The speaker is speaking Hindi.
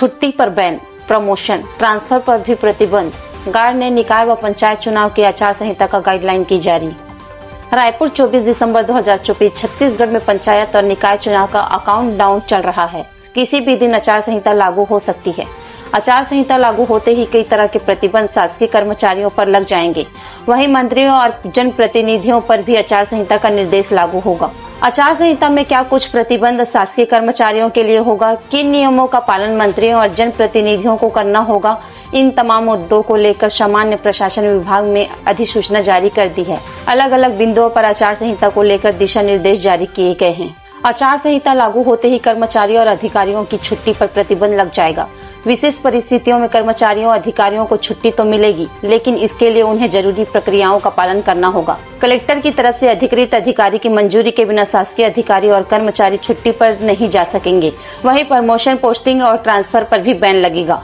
छुट्टी पर बैन, प्रमोशन, ट्रांसफर पर भी प्रतिबंध। गार्ड ने निकाय व पंचायत चुनाव की आचार संहिता का गाइडलाइन की जारी। रायपुर 24 दिसंबर 2024 छत्तीसगढ़ में पंचायत और निकाय चुनाव का अकाउंट डाउन चल रहा है। किसी भी दिन आचार संहिता लागू हो सकती है। आचार संहिता लागू होते ही कई तरह के प्रतिबंध शासकीय कर्मचारियों पर लग जाएंगे। वहीं मंत्रियों और जनप्रतिनिधियों पर भी आचार संहिता का निर्देश लागू होगा। आचार संहिता में क्या कुछ प्रतिबंध शासकीय कर्मचारियों के लिए होगा, किन नियमों का पालन मंत्रियों और जनप्रतिनिधियों को करना होगा, इन तमाम मुद्दों को लेकर सामान्य प्रशासन विभाग में अधिसूचना जारी कर दी है। अलग अलग बिंदुओं पर आचार संहिता को लेकर दिशा निर्देश जारी किए गए हैं। आचार संहिता लागू होते ही कर्मचारियों और अधिकारियों की छुट्टी पर प्रतिबंध लग जाएगा। विशेष परिस्थितियों में कर्मचारियों और अधिकारियों को छुट्टी तो मिलेगी, लेकिन इसके लिए उन्हें जरूरी प्रक्रियाओं का पालन करना होगा। कलेक्टर की तरफ से अधिकृत अधिकारी की मंजूरी के बिना शासकीय अधिकारी और कर्मचारी छुट्टी पर नहीं जा सकेंगे। वहीं प्रमोशन, पोस्टिंग और ट्रांसफर पर भी बैन लगेगा।